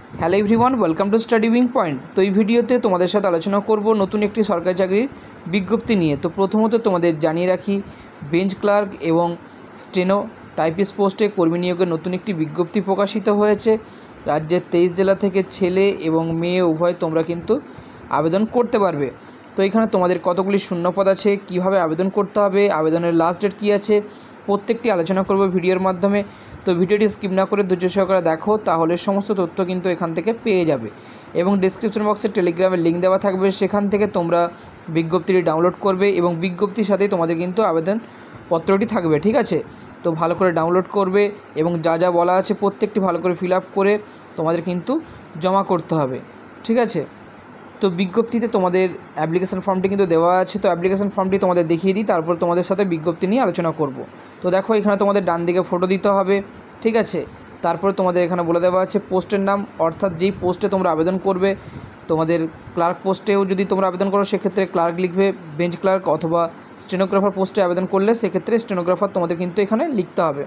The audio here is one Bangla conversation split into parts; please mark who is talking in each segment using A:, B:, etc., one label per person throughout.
A: Hello everyone, welcome to study wing point. তো এই ভিডিওতে তোমাদের সাথে আলোচনা করব নতুন একটি সরকারি চাকরির বিজ্ঞপ্তি নিয়ে। তো প্রথমত তোমাদের জানিয়ে রাখি, বেঞ্চ ক্লার্ক এবং স্টেনো টাইপিস্ট পোস্টে কর্মী নিয়োগের নতুন একটি বিজ্ঞপ্তি প্রকাশিত হয়েছে। রাজ্যের 23 জেলা থেকে ছেলে এবং মেয়ে উভয় তোমরা কিন্তু আবেদন করতে পারবে। তো এখানে তোমাদের কতগুলি শূন্যপদ আছে, কিভাবে আবেদন করতে হবে, আবেদনের লাস্ট ডেট কী আছে, প্রত্যেকটি আলোচনা করব ভিডিওর মাধ্যমে। তো ভিডিওটি স্কিপ না করে ধৈর্য সহকারে দেখো, তাহলে সমস্ত তথ্য কিন্তু এখান থেকে পেয়ে যাবে। এবং ডিসক্রিপশন বক্সে টেলিগ্রামের লিঙ্ক দেওয়া থাকবে, সেখান থেকে তোমরা বিজ্ঞপ্তিটি ডাউনলোড করবে এবং বিজ্ঞপ্তির সাথেই তোমাদের কিন্তু আবেদনপত্রটি থাকবে, ঠিক আছে। তো ভালো করে ডাউনলোড করবে এবং যা যা বলা আছে প্রত্যেকটি ভালো করে ফিল আপ করে তোমাদের কিন্তু জমা করতে হবে, ঠিক আছে। তো বিজ্ঞপ্তিতে তোমাদের অ্যাপ্লিকেশান ফর্মটি কিন্তু দেওয়া আছে। তো অ্যাপ্লিকেশান ফর্মটি তোমাদের দেখিয়ে দিই, তারপর তোমাদের সাথে বিজ্ঞপ্তি নিয়ে আলোচনা করব। তো দেখো, এখানে তোমাদের ডান দিকে ফটো দিতে হবে, ঠিক আছে। তারপরে তোমাদের এখানে বলে দেওয়া আছে পোস্টের নাম, অর্থাৎ যেই পোস্টে তোমরা আবেদন করবে। তোমাদের ক্লার্ক পোস্টেও যদি তোমরা আবেদন করো সেক্ষেত্রে ক্লার্ক লিখবে, বেঞ্চ ক্লার্ক অথবা স্টেনোগ্রাফার পোস্টে আবেদন করলে সেক্ষেত্রে স্টেনোগ্রাফার তোমাদের কিন্তু এখানে লিখতে হবে।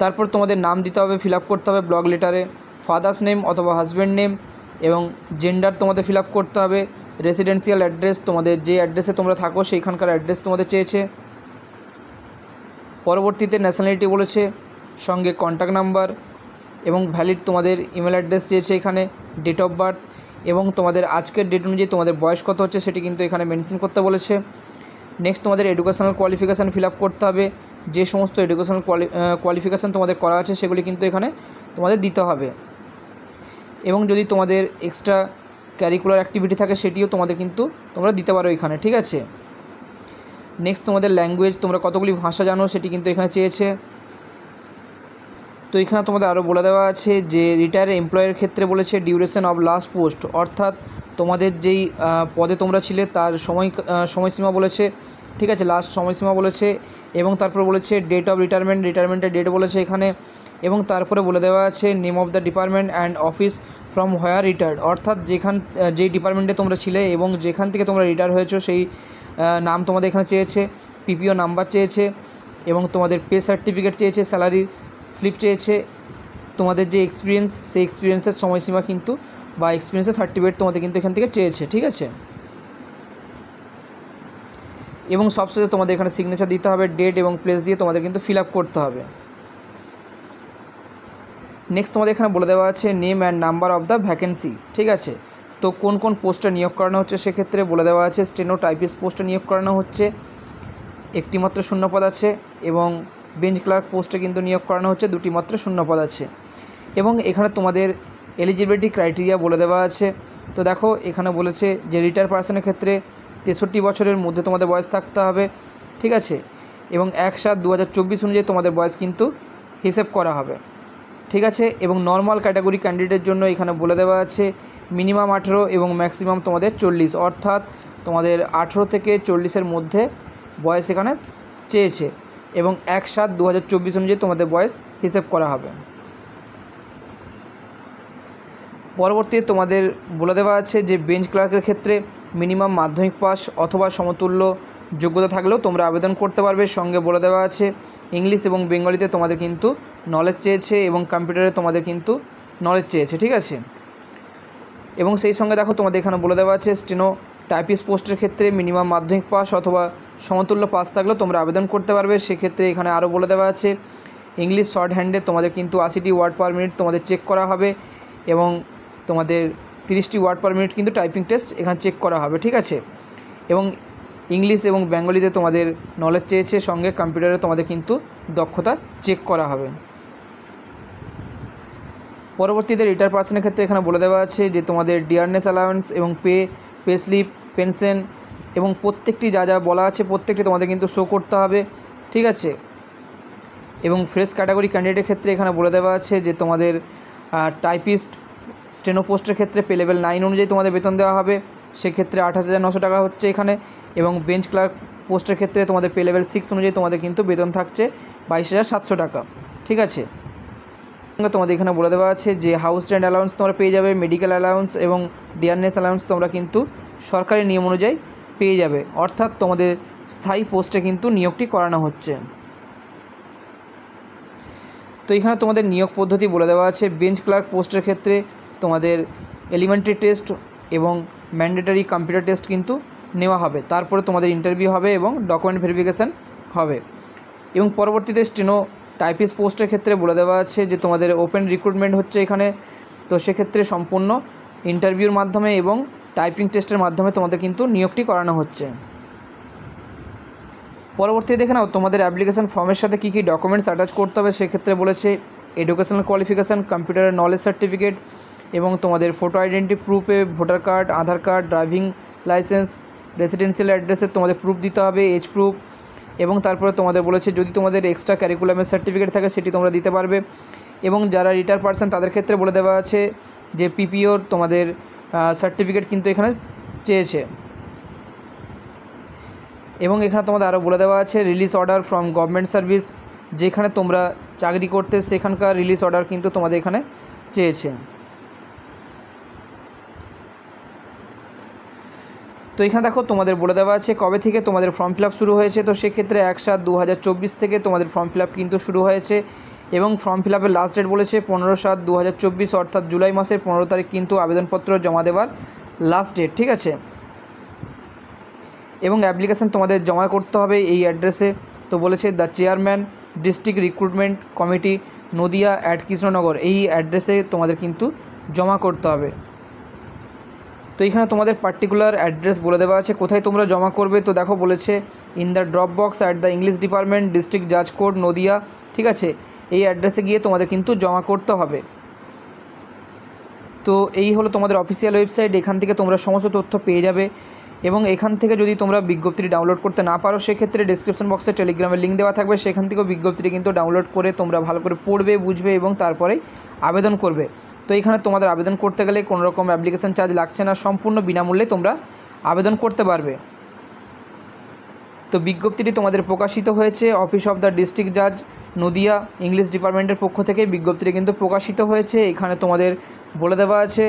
A: তারপর তোমাদের নাম দিতে হবে, ফিল আপ করতে হবে ব্লক লেটারে, ফাদার্স নেম অথবা হাজব্যান্ড নেম এবং জেন্ডার তোমাদের ফিল আপ করতে হবে। রেসিডেন্সিয়াল অ্যাড্রেস, তোমাদের যে অ্যাড্রেসে তোমরা থাকো সেইখানকার অ্যাড্রেস তোমাদের চেয়েছে। পরবর্তীতে ন্যাশনালিটি বলেছে, সঙ্গে কন্ট্যাক্ট নাম্বার এবং ভ্যালিড তোমাদের ইমেল অ্যাড্রেস চেয়েছে এখানে, ডেট অফ বার্থ এবং তোমাদের আজকের ডেট অনুযায়ী তোমাদের বয়স কত হচ্ছে সেটি কিন্তু এখানে মেনশন করতে বলেছে। নেক্সট তোমাদের এডুকেশনাল কোয়ালিফিকেশান ফিল আপ করতে হবে, যে সমস্ত এডুকেশনাল কোয়ালিফিকেশান তোমাদের করা আছে সেগুলি কিন্তু এখানে তোমাদের দিতে হবে। এবং যদি তোমাদের এক্সট্রা ক্যারিকুলার অ্যাক্টিভিটি থাকে সেটিও তোমাদের কিন্তু তোমরা দিতে পারো এখানে, ঠিক আছে। নেক্সট তোমাদের ল্যাঙ্গুয়েজ, তোমরা কতগুলি ভাষা জানো সেটি কিন্তু এখানে চেয়েছে। তো এখানে তোমাদের আরও বলে দেওয়া আছে যে রিটায়ার এমপ্লয়ের ক্ষেত্রে বলেছে ডিউরেশন অফ লাস্ট পোস্ট, অর্থাৎ তোমাদের যেই পদে তোমরা ছিলে তার সময়সীমা বলেছে, ঠিক আছে, লাস্ট সময়সীমা বলেছে। এবং তারপর বলেছে ডেট অফ রিটায়ারমেন্টের ডেট বলেছে এখানে। এবং তারপরে বলে দেওয়া আছে name of the department and office from where retired, অর্থাৎ যেই ডিপার্টমেন্টে তোমরা ছিলে এবং যেখান থেকে তোমরা রিটায়ার হয়েছো সেই নাম তোমাদের এখানে চেয়েছে, পিপিও নাম্বার চেয়েছে এবং তোমাদের পে সার্টিফিকেট চেয়েছে, স্যালারি স্লিপ চেয়েছে, তোমাদের যে এক্সপিরিয়েন্স সেই এক্সপিরিয়েন্সের সময়সীমা কিন্তু বা এক্সপিরিয়েন্সের সার্টিফিকেট তোমাদের কিন্তু এখান থেকে চেয়েছে, ঠিক আছে। এবং সবশেষে তোমাদের এখানে সিগনেচার দিতে হবে, ডেট এবং প্লেস দিয়ে তোমাদের কিন্তু ফিল আপ করতে হবে। নেক্সট তোমাদের এখানে বলে দেওয়া আছে name and number of the vacancy, ঠিক আছে। তো কোন কোন পোস্টে নিয়োগ করানো হচ্ছে সেক্ষেত্রে বলে দেওয়া আছে স্টেনো টাইপিস্ট পোস্টে নিয়োগ করানো হচ্ছে, একটি মাত্র শূন্যপদ আছে। এবং বেঞ্চ ক্লার্ক পোস্টে কিন্তু নিয়োগ করানো হচ্ছে, দুটি মাত্র শূন্যপদ আছে। এবং এখানে তোমাদের এলিজিবিলিটি ক্রাইটেরিয়া বলে দেওয়া আছে। তো দেখো, এখানে বলেছে যে রিটায়ার পার্সনের ক্ষেত্রে 63 বছরের মধ্যে তোমাদের বয়স থাকতে হবে, ঠিক আছে। এবং 1/7/2024 অনুযায়ী তোমাদের বয়স কিন্তু হিসেব করা হবে, ঠিক আছে। এবং নর্মাল ক্যাটাগরি ক্যান্ডিডেটের জন্য এখানে বলে দেওয়া আছে মিনিমাম 18 এবং ম্যাক্সিমাম তোমাদের 40, অর্থাৎ তোমাদের 18 থেকে 40-এর মধ্যে বয়স এখানে চেয়েছে। এবং 1/7/2024 অনুযায়ী তোমাদের বয়স হিসেব করা হবে। পরবর্তীতে তোমাদের বলে দেওয়া আছে যে বেঞ্চ ক্লার্কের ক্ষেত্রে মিনিমাম মাধ্যমিক পাস অথবা সমতুল্য যোগ্যতা থাকলেও তোমরা আবেদন করতে পারবে। সঙ্গে বলে দেওয়া আছে ইংলিশ এবং বেঙ্গলিতে তোমাদের কিন্তু নলেজ চেয়েছে এবং কম্পিউটারে তোমাদের কিন্তু নলেজ চেয়েছে, ঠিক আছে। এবং সেই সঙ্গে দেখো তোমাদের এখানে বলে দেওয়া আছে স্টেনো টাইপিস্ট পোস্টের ক্ষেত্রে মিনিমাম মাধ্যমিক পাস অথবা সমতুল্য পাস থাকলেও তোমরা আবেদন করতে পারবে। সেক্ষেত্রে এখানে আরও বলে দেওয়া আছে ইংলিশ শর্ট হ্যান্ডে তোমাদের কিন্তু 80টি ওয়ার্ড পার মিনিট তোমাদের চেক করা হবে এবং তোমাদের 30টি ওয়ার্ড পার মিনিট কিন্তু টাইপিং টেস্ট এখানে চেক করা হবে, ঠিক আছে। এবং ইংলিশ এবং বেঙ্গলিতে তোমাদের নলেজ চেয়েছে, সঙ্গে কম্পিউটারে তোমাদের কিন্তু দক্ষতা চেক করা হবে। পরবর্তীতে রিটায়ার পার্সনের ক্ষেত্রে এখানে বলে দেওয়া আছে যে তোমাদের ডিয়ারনেস অ্যালাউন্স এবং পে স্লিপ, পেনশন এবং প্রত্যেকটি যা যা বলা আছে প্রত্যেকটি তোমাদের কিন্তু শো করতে হবে, ঠিক আছে। এবং ফ্রেশ ক্যাটাগরি ক্যান্ডিডেটের ক্ষেত্রে এখানে বলে দেওয়া আছে যে তোমাদের টাইপিস্ট স্টেনো পোস্টের ক্ষেত্রে পে লেভেল 9 অনুযায়ী তোমাদের বেতন দেওয়া হবে, সেক্ষেত্রে 28,900 টাকা হচ্ছে এখানে। এবং বেঞ্চ ক্লার্ক পোস্টের ক্ষেত্রে তোমাদের পে লেভেল 6 অনুযায়ী তোমাদের কিন্তু বেতন থাকছে 22,700 টাকা, ঠিক আছে। তোমাদের এখানে বলে দেওয়া আছে যে হাউস রেন্ট অ্যালাউন্স তোমরা পেয়ে যাবে, মেডিকেল অ্যালাউন্স এবং ডিয়ারনেস অ্যালাউন্স তোমরা কিন্তু সরকারি নিয়ম অনুযায়ী পেয়ে যাবে, অর্থাৎ তোমাদের স্থায়ী পোস্টে কিন্তু নিয়োগটি করানো হচ্ছে। তো এখানে তোমাদের নিয়োগ পদ্ধতি বলে দেওয়া আছে। বেঞ্চ ক্লার্ক পোস্টের ক্ষেত্রে তোমাদের এলিমেন্টারি টেস্ট এবং ম্যান্ডেটরি কম্পিউটার টেস্ট কিন্তু নেওয়া হবে। তারপরে তোমাদের ইন্টারভিউ হবে এবং ডকুমেন্ট ভেরিফিকেশান হবে। এবং পরবর্তীতে স্টেনো টাইপিস্ট পোস্টের ক্ষেত্রে বলে দেওয়া আছে যে তোমাদের ওপেন রিক্রুটমেন্ট হচ্ছে এখানে। তো সেক্ষেত্রে সম্পূর্ণ ইন্টারভিউর মাধ্যমে এবং টাইপিং টেস্টের মাধ্যমে তোমাদের কিন্তু নিয়োগটি করানো হচ্ছে। পরবর্তীতে দেখে নাও তোমাদের অ্যাপ্লিকেশান ফর্মের সাথে কী কী ডকুমেন্টস অ্যাটাচ করতে হবে। সেক্ষেত্রে বলেছে এডুকেশনাল কোয়ালিফিকেশান, কম্পিউটারের নলেজ সার্টিফিকেট এবং তোমাদের ফটো আইডেন্টি প্রুফে ভোটার কার্ড, আধার কার্ড, ড্রাইভিং লাইসেন্স, রেসিডেন্সিয়াল অ্যাড্রেসের তোমাদের প্রুফ দিতে হবে, এজ প্রুফ। এবং তারপরে তোমাদের বলেছে যদি তোমাদের এক্সট্রা ক্যারিকুলামের সার্টিফিকেট থাকে সেটি তোমরা দিতে পারবে। এবং যারা রিটায়ার পারসন তাদের ক্ষেত্রে বলে দেওয়া আছে যে পিপিওর তোমাদের সার্টিফিকেট কিন্তু এখানে চেয়েছে। এবং এখানে তোমাদের আরও বলে দেওয়া আছে release order from government service, যেখানে তোমরা চাকরি করতে সেখানকার রিলিজ অর্ডার কিন্তু তোমাদের এখানে চেয়েছে। তো এখানে দেখো তোমাদের বলে দেওয়া আছে কবে থেকে তোমাদের ফর্ম ফিল আপ শুরু হয়েছে। তো সেক্ষেত্রে 1/7/2024 থেকে তোমাদের ফর্ম ফিল আপ কিন্তু শুরু হয়েছে এবং ফর্ম ফিল আপের লাস্ট ডেট বলেছে 15/7/2024, অর্থাৎ জুলাই মাসের 15 তারিখ কিন্তু আবেদনপত্র জমা দেওয়ার লাস্ট ডেট। ঠিক আছে, এবং অ্যাপ্লিকেশান তোমাদের জমা করতে হবে এই অ্যাড্রেসে। তো বলেছে the chairman district recruitment committee Nadia @ Krishnanagar, এই অ্যাড্রেসে তোমাদের কিন্তু জমা করতে হবে। তো এইখানে তোমাদের পার্টিকুলার অ্যাড্রেস বলে দেওয়া আছে কোথায় তোমরা জমা করবে। তো দেখো বলেছে in the drop box at the English department, district জাজ কোর্ট, নদিয়া। ঠিক আছে, এই অ্যাড্রেসে গিয়ে তোমাদের কিন্তু জমা করতে হবে। তো এই হলো তোমাদের অফিসিয়াল ওয়েবসাইট, এখান থেকে তোমরা সমস্ত তথ্য পেয়ে যাবে। এবং এখান থেকে যদি তোমরা বিজ্ঞপ্তিটি ডাউনলোড করতে না পারো সেক্ষেত্রে ডেসক্রিপশন বক্সে টেলিগ্রামের লিঙ্ক দেওয়া থাকবে, সেখান থেকেও বিজ্ঞপ্তিটি কিন্তু ডাউনলোড করে তোমরা ভালো করে পড়বে, বুঝবে এবং তারপরেই আবেদন করবে। তো এখানে তোমাদের আবেদন করতে গেলে কোনো রকম অ্যাপ্লিকেশান চার্জ লাগছে না, সম্পূর্ণ বিনামূল্যে তোমরা আবেদন করতে পারবে। তো বিজ্ঞপ্তিটি তোমাদের প্রকাশিত হয়েছে অফিস অফ দ্য ডিস্ট্রিক্ট জাজ নদিয়া ইংলিশ ডিপার্টমেন্টের পক্ষ থেকে বিজ্ঞপ্তিটি কিন্তু প্রকাশিত হয়েছে। এখানে তোমাদের বলে দেওয়া আছে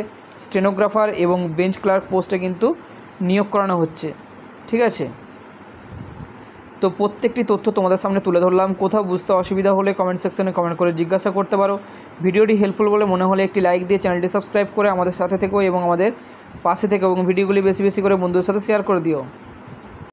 A: স্টেনোগ্রাফার এবং বেঞ্চ ক্লার্ক পোস্টে কিন্তু নিয়োগ করানো হচ্ছে। ঠিক আছে, তো প্রত্যেকটি তথ্য তোমাদের সামনে তুলে ধরলাম। কোথাও বুঝতে অসুবিধা হলে কমেন্ট সেকশনে কমেন্ট করে জিজ্ঞাসা করতে পারো। ভিডিওটি হেল্পফুল বলে মনে হলে একটি লাইক দিয়ে চ্যানেলটি সাবস্ক্রাইব করে আমাদের সাথে থেকো এবং আমাদের পাশে থেকো এবং ভিডিওগুলি বেশি বেশি করে বন্ধুদের সাথে শেয়ার করে দিও।